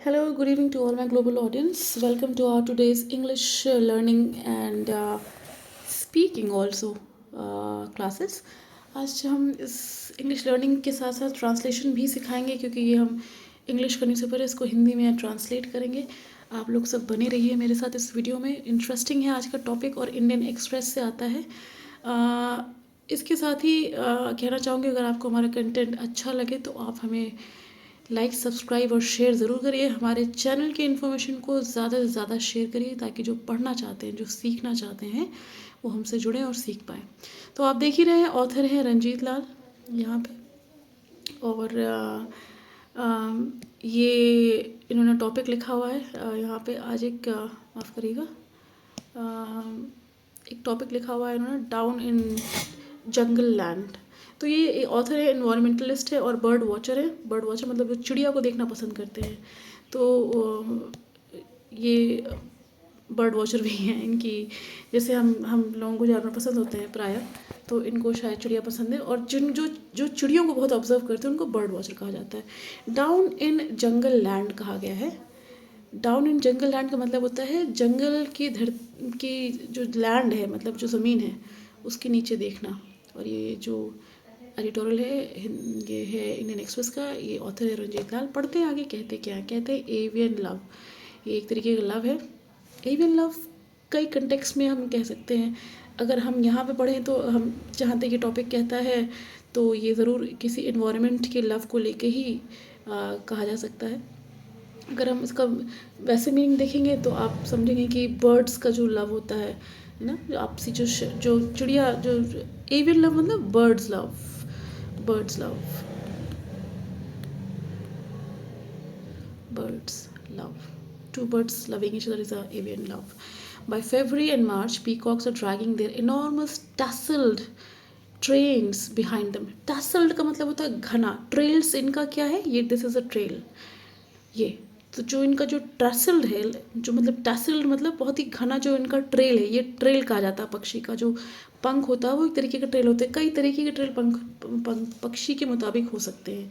Hello, good evening to all my global audience. Welcome to our today's English learning and speaking also classes. आज हम इस English learning के साथ साथ translation भी सिखाएंगे क्योंकि ये हम इंग्लिश करने से पहले इसको हिंदी में ट्रांसलेट करेंगे. आप लोग सब बने रहिए मेरे साथ इस वीडियो में. इंटरेस्टिंग है आज का टॉपिक और इंडियन एक्सप्रेस से आता है. इसके साथ ही कहना चाहूँगी अगर आपको हमारा कंटेंट अच्छा लगे तो आप हमें लाइक सब्सक्राइब और शेयर ज़रूर करिए. हमारे चैनल के इन्फॉर्मेशन को ज़्यादा से ज़्यादा शेयर करिए ताकि जो पढ़ना चाहते हैं, जो सीखना चाहते हैं, वो हमसे जुड़ें और सीख पाएँ. तो आप देख ही रहे हैं, ऑथर हैं रंजीत लाल यहाँ पे. और ये इन्होंने टॉपिक लिखा हुआ है यहाँ पे. आज एक माफ़ करिएगा, एक टॉपिक लिखा हुआ है इन्होंने, डाउन इन जंगल लैंड. तो ये ऑथर है, इन्वायरमेंटलिस्ट है और बर्ड वॉचर है. बर्ड वॉचर मतलब जो चिड़िया को देखना पसंद करते हैं. तो ये बर्ड वॉचर भी हैं. इनकी जैसे हम लोगों को जानवर पसंद होते हैं प्रायः, तो इनको शायद चिड़िया पसंद है. और जो चिड़ियों को बहुत ऑब्जर्व करते हैं उनको बर्ड वॉचर कहा जाता है. डाउन इन जंगल लैंड कहा गया है. डाउन इन जंगल लैंड का मतलब होता है जंगल की जो लैंड है, मतलब जो ज़मीन है उसके नीचे देखना. और ये जो एडिटोरियल है ये है इंडियन एक्सप्रेस का. ये ऑथर है रंजीत लाल. पढ़ते हैं आगे. कहते क्या कहते हैं, एवियन लव. ये एक तरीके का लव है. एवियन लव कई कंटेक्स्ट में हम कह सकते हैं. अगर हम यहाँ पे पढ़ें तो हम जहाँ तक ये टॉपिक कहता है तो ये ज़रूर किसी इन्वायरमेंट के लव को लेके ही कहा जा सकता है. अगर हम इसका वैसे मीनिंग देखेंगे तो आप समझेंगे कि बर्ड्स का जो लव होता है ना, जो आपसी जो चिड़िया, जो एवियन लव मतलब birds love. Birds love. Birds love. Two birds loving each other is a avian love. By February and March, peacocks are dragging their enormous tasseled trains behind them. Tasseled का मतलब होता है घना. Trails इनका क्या है, ये this is a trail. ये तो जो इनका जो टैसल्ड है, जो मतलब टैसल्ड मतलब बहुत ही घना जो इनका ट्रेल है, ये ट्रेल कहा जाता है. पक्षी का जो पंख होता है वो एक तरीके का ट्रेल होता है. कई तरीके के ट्रेल पक्षी के मुताबिक हो सकते हैं.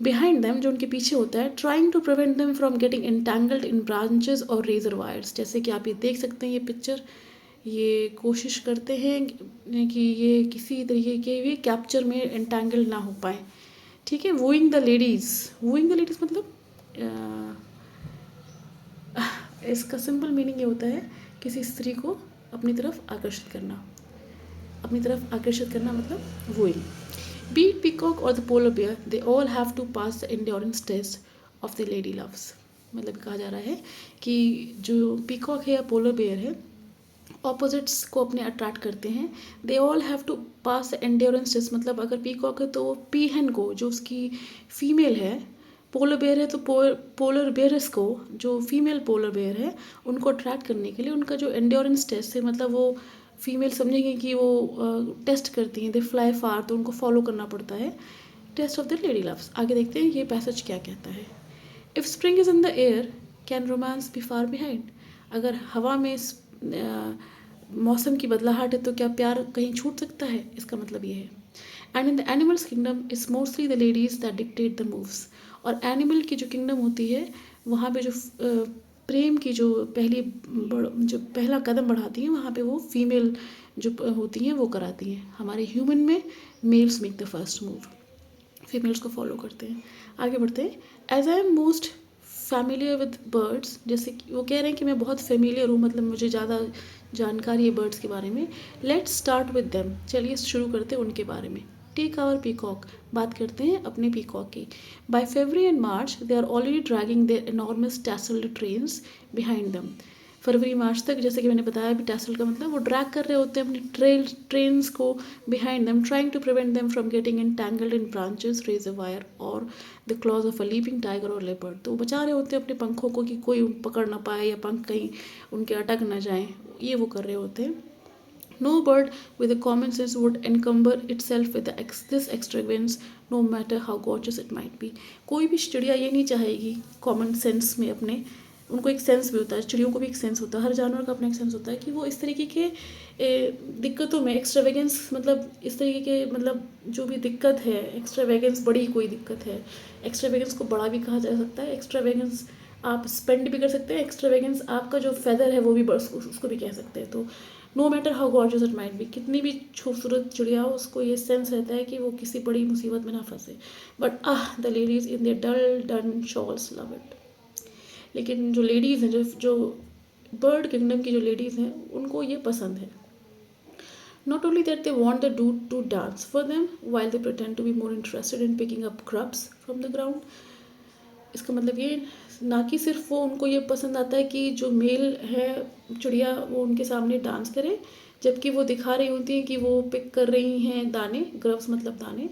बिहाइंड देम जो उनके पीछे होता है, trying to prevent them from getting entangled in branches और रेजर वायर्स. जैसे कि आप ये देख सकते हैं, ये पिक्चर, ये कोशिश करते हैं कि ये किसी तरीके के भी कैप्चर में एंटैंगल ना हो पाए. ठीक है. वूइंग द लेडीज़. वूइंग द लेडीज़ मतलब इसका सिंपल मीनिंग ये होता है किसी स्त्री को अपनी तरफ आकर्षित करना. अपनी तरफ आकर्षित करना मतलब वूइंग. Be it peacock or the polar bear, they all have to pass the endurance test of the lady loves. मतलब कहा जा रहा है कि जो पीकॉक है या पोलर बेयर है, ऑपोजिट्स को अपने अट्रैक्ट करते हैं. They all have to pass the endurance test. मतलब अगर पीकॉक है तो वो पीहन को, जो उसकी फीमेल है, पोलर बेयर है तो पोलर बेयर्स को, जो फीमेल पोलर बेयर है, उनको अट्रैक्ट करने के लिए उनका जो एंड्योरेंस टेस्ट है, मतलब वो फीमेल समझेंगे कि वो टेस्ट करती हैं, दे फ्लाई फार, तो उनको फॉलो करना पड़ता है. Test of the lady loves. आगे देखते हैं ये पैसेज क्या कहता है. If spring is in the air can romance be far behind. अगर हवा में मौसम की बदलाहट है तो क्या प्यार कहीं छूट सकता है, इसका मतलब ये है. And in the animals kingdom is mostly the ladies that dictate the moves. और एनिमल की जो किंगडम होती है वहाँ पे जो प्रेम की जो पहला कदम बढ़ाती हैं, वहाँ पे वो फीमेल जो होती हैं वो कराती हैं. हमारे ह्यूमन में males make the first move, females को फॉलो करते हैं. आगे बढ़ते हैं. As I am most familiar with birds. जैसे कि वो कह रहे हैं कि मैं बहुत फेमिलियर हूँ, मतलब मुझे ज़्यादा जानकारी है बर्ड्स के बारे में. Let's start with them. चलिए शुरू करते हैं उनके बारे में. Take our peacock. बात करते हैं अपने पीकॉक की. By February and March they are already dragging their enormous tasselled trains behind them. फरवरी मार्च तक, जैसे कि मैंने बताया भी, टैसल का मतलब वो ड्रैग कर रहे होते हैं अपनी ट्रेन्स को behind them, trying to prevent them from getting entangled in branches, razor wire और the claws of a leaping tiger और लेपर्ड. तो वो बचा रहे होते हैं अपने पंखों को कि कोई पकड़ ना पाए या पंख कहीं उनके अटक ना जाएं. ये वो कर रहे होते हैं. No bird with a common sense would encumber itself with this extravagance, no matter how gorgeous it might be. कोई भी चिड़िया ये नहीं चाहेगी कॉमन सेंस में अपने उनको एक सेंस भी होता है, चिड़ियों को भी एक सेंस होता है, हर जानवर का अपना एक सेंस होता है कि वो इस तरीके के दिक्कतों में एक्स्ट्रावेगेंस, मतलब इस तरीके के, मतलब जो भी दिक्कत है, एक्स्ट्रावेगेंस बड़ी कोई दिक्कत है, एक्स्ट्रावेगेंस को बड़ा भी कहा जा सकता है, एक्स्ट्रावेगेंस आप स्पेंड भी कर सकते हैं, एक्स्ट्रावेगेंस आपका जो फेदर है वो भी उसको भी कह सकते हैं। तो no matter how gorgeous it might be, कितनी भी खूबसूरत चिड़िया हो, उसको ये सेंस रहता है कि वो किसी बड़ी मुसीबत में ना फंसे। But the ladies in their dull dun shawls love it. लेकिन जो लेडीज़ हैं, जो बर्ड किंगडम की जो लेडीज़ हैं, उनको ये पसंद है। Not only that, they want the dude to dance for them while they pretend to be more interested in picking up crumbs from the ground. इसका मतलब ये ना कि सिर्फ वो, उनको ये पसंद आता है कि जो मेल है चिड़िया वो उनके सामने डांस करे, जबकि वो दिखा रही होती हैं कि वो पिक कर रही हैं दाने, ग्रव्स मतलब दाने।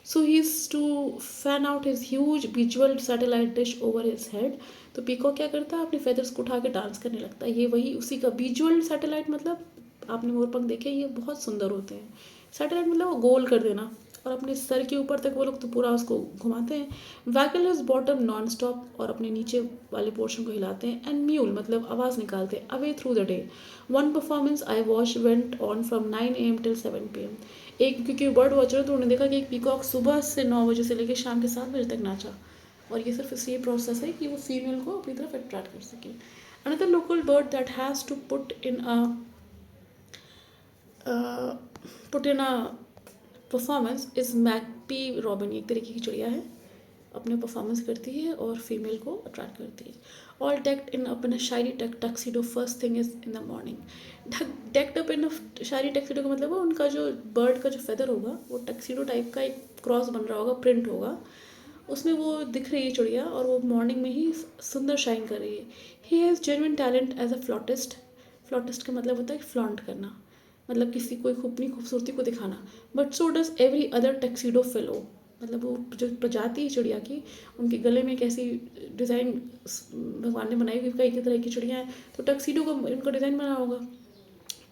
So he is to fan out his huge visual satellite dish over his head. तो पीकॉक क्या करता है, अपने फेदर्स को उठा के डांस करने लगता है। ये वही उसी का विजुअल सैटेलाइट, मतलब आपने मोरपंख देखे, ये बहुत सुंदर होते हैं। सैटेलाइट मतलब वो गोल कर देना, और अपने सर के ऊपर तक वो लोग तो पूरा उसको घुमाते हैं। Vagal is bottom non stop, और अपने नीचे वाले पोर्शन को हिलाते हैं। एंड म्यूल मतलब आवाज़ निकालते हैं। Away through the day one performance I watch went on from 9 AM till 7 PM। एक, क्योंकि बर्ड वॉचर तो उन्होंने देखा कि एक पीकॉक सुबह से 9 बजे से लेकर शाम के 7 बजे तक नाचा, और ये सिर्फ इसलिए प्रोसेस है कि वो फीमेल को अपनी तरफ अट्रैक्ट कर सके। Another local bird that has to put in a performance is magpie robin. एक तरीके की चिड़िया है, अपने परफॉर्मेंस करती है और फीमेल को अट्रैक्ट करती है। All decked in up in a Shayari tuxedo first thing is in the morning. Decked up in a Shayari tuxedo का मतलब है उनका जो बर्ड का जो फेदर होगा वो टक्सीडो टाइप का एक क्रॉस बन रहा होगा, प्रिंट होगा, उसमें वो दिख रही है चिड़िया, और वो मॉर्निंग में ही सुंदर शाइन कर रही है। He has genuine talent as a flautist. Flautist का मतलब होता है फ्लॉन्ट करना, मतलब किसी को अपनी खूबसूरती को दिखाना। But so does every other tuxedo fellow. मतलब वो जो प्रजाति है चिड़िया की, उनके गले में कैसी डिज़ाइन भगवान ने बनाई हुई, कई तरह की चिड़िया हैं, तो टक्सीडो का उनका डिज़ाइन बना होगा।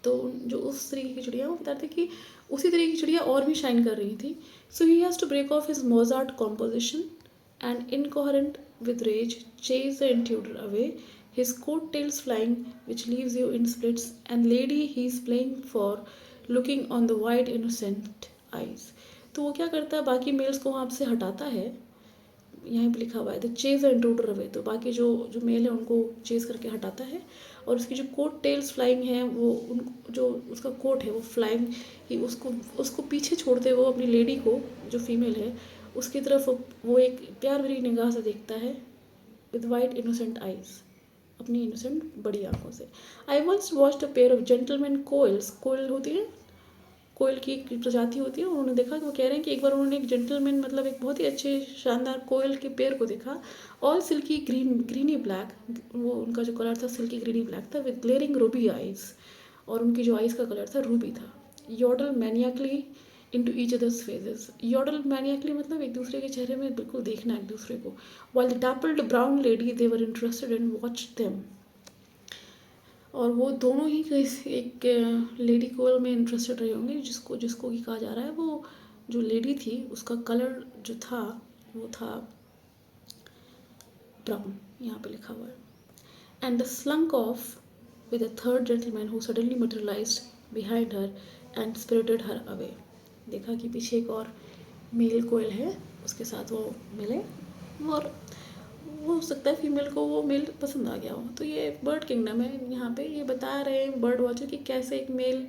तो जो उस तरीके की चिड़िया, वो बताते कि उसी तरीके की चिड़िया और भी शाइन कर रही थी। So he has to break off his Mozart composition and incoherent with rage chase the intruder away, his coattails flying, which leaves you in splits, and lady he's playing for, looking on the wide innocent eyes। तो वो क्या करता है, बाकी mails को वहाँ से हटाता है। यहाँ पे लिखा हुआ है the chase and intruder away, तो बाकी जो जो मेल है उनको चेज करके हटाता है, और उसकी जो कोट टेल्स फ्लाइंग है, वो उन जो उसका कोट है वो फ्लाइंग ही उसको पीछे छोड़ते हुए वो अपनी लेडी को, जो फीमेल है, उसकी तरफ वो एक प्यार भरी निगाह से देखता है, विद वाइट इनोसेंट आइज, अपनी इनोसेंट बड़ी आंखों से। I once watched a pair of gentleman koels. कोयल होती है, कोयल की एक प्रजाति होती है, उन्होंने देखा कि वो कह रहे हैं कि एक बार उन्होंने एक जेंटलमैन मतलब एक बहुत ही अच्छे शानदार कोयल के पेड़ को देखा। ऑल सिल्की ग्रीनी ब्लैक, वो उनका जो कलर था सिल्की ग्रीनी ब्लैक था, विद ग्लेयरिंग रूबी आइज, और उनकी जो आइज का कलर था रूबी था। यॉडल मैनियाकली इन टू ईच अदर्स फेजेस। यॉडल मैनियाकली मतलब एक दूसरे के चेहरे में बिल्कुल देखना एक दूसरे को। While the dappled brown lady they were interested in watch them. और वो दोनों ही एक लेडी कोयल में इंटरेस्टेड रहे होंगे, जिसको जिसको कि कहा जा रहा है, वो जो लेडी थी उसका कलर जो था वो था ब्राउन, यहाँ पे लिखा हुआ है। And the slunk off with a third gentleman who suddenly materialised behind her and spirited her away. देखा कि पीछे एक और मेल कोयल है, उसके साथ वो मिले, और वो हो सकता है फीमेल को वो मेल पसंद आ गया हो। तो ये बर्ड किंगडम है, यहाँ पे ये बता रहे हैं बर्ड वॉचर कि कैसे एक मेल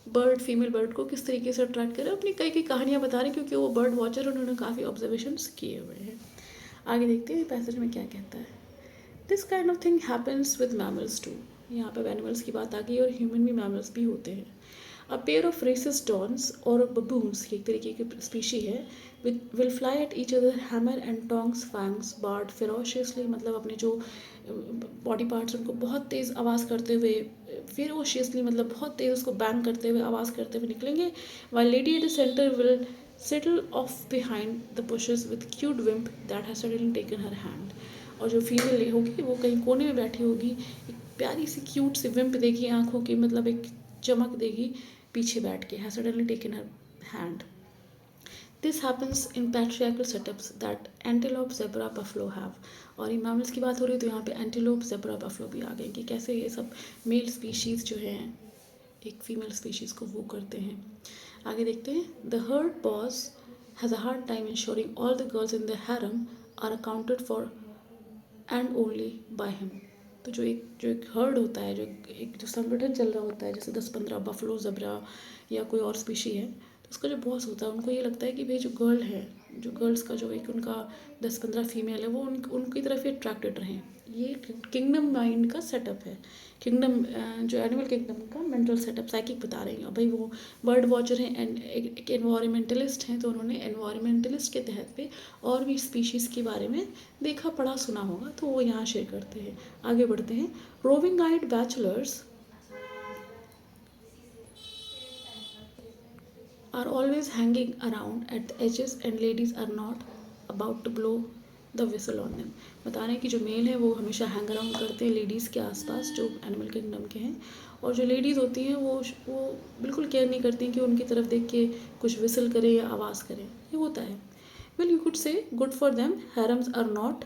बर्ड फीमेल बर्ड को किस तरीके से अट्रैक्ट करे। अपनी कई कई कहानियाँ बता रहे हैं, क्योंकि वो बर्ड वॉचर उन्होंने काफ़ी ऑब्जर्वेशंस किए हुए हैं। आगे देखते हैं पैसेज में क्या कहता है। This kind of thing happens with mammals too. यहाँ पर एनिमल्स की बात आ गई, और ह्यूमन भी मैमल्स भी होते हैं। A pair of rhesus dons और बबून्स की एक तरीके की स्पीशी है, will fly at each other hammer and tongs fangs bared ferociously, मतलब अपने जो बॉडी पार्ट्स उनको बहुत तेज़ आवाज़ करते हुए, फेरोशियसली मतलब बहुत तेज़ उसको बैंग करते हुए आवाज़ करते हुए निकलेंगे। While lady at the centre will settle off behind the bushes with cute wimp that has suddenly taken her hand. और जो फीमेल होगी वो कहीं कोने में बैठी होगी, एक प्यारी सी क्यूट सी विम्प देगी आँखों की, मतलब एक चमक देगी, पीछे बैठ के, has suddenly taken her hand. This happens in patriarchal setups that antelope, zebra, buffalo have. और ये मैमल्स की बात हो रही है तो यहाँ पे एंटीलोप, ज़ेब्रा, बफलो भी आ गए कि कैसे ये सब मेल स्पीशीज़ जो हैं एक फीमेल स्पीशीज़ को वो करते हैं। आगे देखते हैं। The herd boss has a hard time ensuring all the girls in the harem are accounted for and only by him. तो जो एक हर्ड होता है, जो संगठन चल रहा होता है, जैसे 10-15 बफलो, ज़ेब्रा या कोई और स्पीशी है, तो उसका जो बॉस होता है उनको ये लगता है कि भाई जो गर्ल है, जो गर्ल्स का जो एक उनका 10-15 फीमेल है वो उनकी तरफ ही अट्रैक्टेड रहें। ये किंगडम माइंड का सेटअप है। किंगडम जो एनिमल किंगडम का मेंटल सेटअप साइकिक बता रही हैं। भाई वो बर्ड वॉचर हैं एंड एक एनवायरमेंटलिस्ट हैं, तो उन्होंने एनवायरमेंटलिस्ट के तहत पे और भी स्पीशीज़ के बारे में देखा पढ़ा सुना होगा, तो वो यहाँ शेयर करते हैं। आगे बढ़ते हैं। Roving eyed bachelors are always hanging around at the edges and ladies are not about to blow the whistle on them। बता रहे हैं कि जो मेल है वो हमेशा हैंग अराउंड करते हैं लेडीज़ के आसपास जो एनिमल किंगडम के हैं, और जो लेडीज़ होती हैं वो बिल्कुल केयर नहीं करती कि उनकी तरफ देख के कुछ विसल करें या आवाज़ करें। ये होता है। Well you could say good for them, harems are not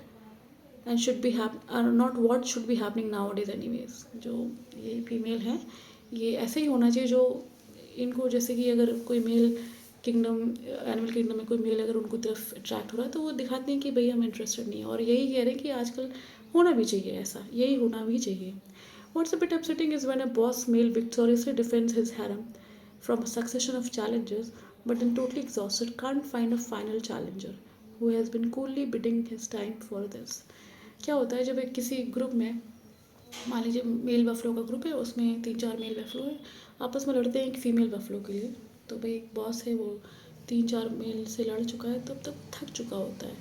and should be are not what should be happening nowadays anyways. जो ये फीमेल है ये ऐसे ही होना चाहिए जो इनको, जैसे कि अगर कोई मेल किंगडम एनिमल किंगडम में कोई मेल अगर उनको तरफ अट्रैक्ट हो रहा है तो वो दिखाते हैं कि भाई हम इंटरेस्टेड नहीं है, और यही कह रहे हैं कि आजकल होना भी चाहिए, ऐसा यही होना भी चाहिए। What's a bit upsetting is when a boss male victoriously defends his harem from a succession of challenges but in totally exhausted can't find a final challenger who has been coolly biding his time for this. क्या होता है जब एक किसी group में, मान लीजिए mail buffalo का ग्रुप है, उसमें 3-4 मेल बफलो है, आपस में लड़ते हैं एक फ़ीमेल बफलो के लिए, तो भाई एक बॉस है वो 3-4 मेल से लड़ चुका है, तब तक थक चुका होता है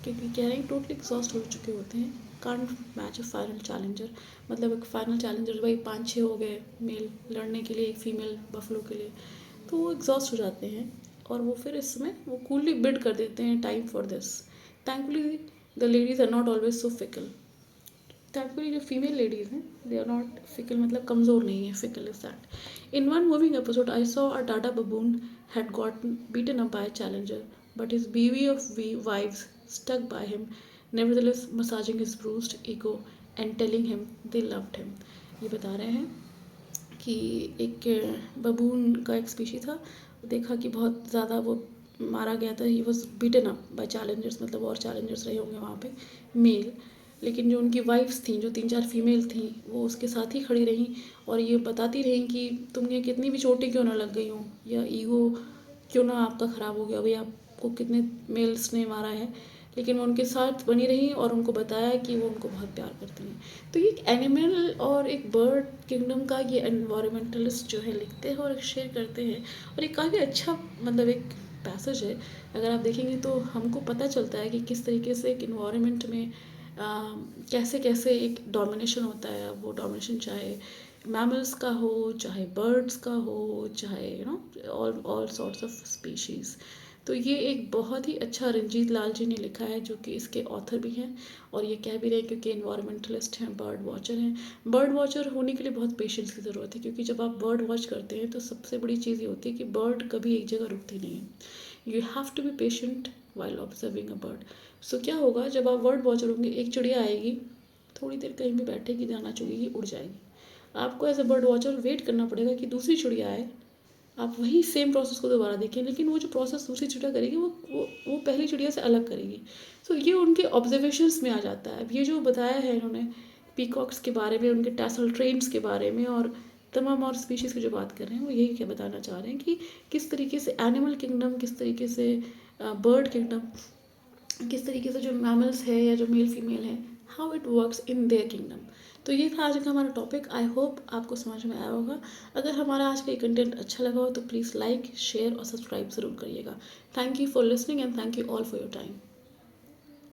क्योंकि कह रहे हैं टोटली एग्जॉस्ट हो चुके होते हैं। Can't match a final challenger, मतलब एक फाइनल चैलेंजर भाई 5-6 हो गए मेल लड़ने के लिए एक फ़ीमेल बफलो के लिए, तो वो एग्जॉस्ट हो जाते हैं और वो फिर इस समय वो कूलली बिड कर देते हैं time for this. Thankfully the ladies are not always so fickle. Thankfully जो फीमेल लेडीज़ हैं दे आर नॉट फिकल, मतलब कमज़ोर नहीं है, fickle is that. In one moving episode I saw a tatty baboon had got beaten up by challenger but his bevy of wives stuck by him nevertheless massaging his bruised ego and telling him they loved him. ये बता रहे हैं कि एक बबून का एक species था, देखा कि बहुत ज़्यादा वो मारा गया था, he was beaten up bye Challengers, मतलब और चैलेंजर्स रहे होंगे वहाँ पे मेल, लेकिन जो उनकी वाइफ्स थी जो 3-4 फीमेल थी वो उसके साथ ही खड़ी रहीं और ये बताती रहीं कि तुम्हें कितनी भी चोटें क्यों ना लग गई हों या ईगो क्यों ना आपका ख़राब हो गया, भाई आपको कितने मेल्स ने मारा है, लेकिन वो उनके साथ बनी रही और उनको बताया कि वो उनको बहुत प्यार करती हैं। तो ये एक एनिमल और एक बर्ड किंगडम का ये एनवायरमेंटलिस्ट जो है लिखते हैं और शेयर करते हैं, और ये काफ़ी अच्छा मतलब एक पैसेज है। अगर आप देखेंगे तो हमको पता चलता है कि किस तरीके से एक इन्वायरमेंट में कैसे कैसे एक डोमिनेशन होता है। वो डोमिनेशन चाहे मैमल्स का हो, चाहे बर्ड्स का हो, चाहे ऑल सॉर्ट्स ऑफ स्पीशीज़। तो ये एक बहुत ही अच्छा रंजीत लाल जी ने लिखा है जो कि इसके ऑथर भी हैं और ये कह भी रहे हैं क्योंकि इन्वायरमेंटलिस्ट हैं, बर्ड वॉचर हैं। बर्ड वॉचर होने के लिए बहुत पेशेंस की ज़रूरत है क्योंकि जब आप बर्ड वॉच करते हैं तो सबसे बड़ी चीज़ ये होती है कि बर्ड कभी एक जगह रुकती नहीं है। You have to be patient while observing a bird. So क्या होगा जब आप बर्ड वॉचर होंगे, एक चिड़िया आएगी, थोड़ी देर कहीं भी बैठेगी, दाना चुगेगी, उड़ जाएगी। आपको as a bird watcher wait करना पड़ेगा कि दूसरी चिड़िया आए, आप वही सेम प्रोसेस को दोबारा देखें, लेकिन वो जो प्रोसेस दूसरी चिड़िया करेगी वो पहली चिड़िया से अलग करेगी। सो ये उनके ऑब्जर्वेशंस में आ जाता है। अब ये जो बताया है इन्होंने पीकॉक्स के बारे में, उनके टैसल ट्रेन्स के बारे में और तमाम और स्पीशीज़ की जो बात कर रहे हैं वो यही क्या बताना चाह रहे हैं कि किस तरीके से एनिमल किंगडम, किस तरीके से बर्ड किंगडम, किस तरीके से जो मैमल्स है या जो मेल फीमेल है, how it works in their kingdom. तो ये था आज का हमारा टॉपिक। आई होप आपको समझ में आया होगा। अगर हमारा आज का ये कंटेंट अच्छा लगा हो तो प्लीज़ लाइक, शेयर और सब्सक्राइब ज़रूर करिएगा। Thank you for listening and thank you all for your time.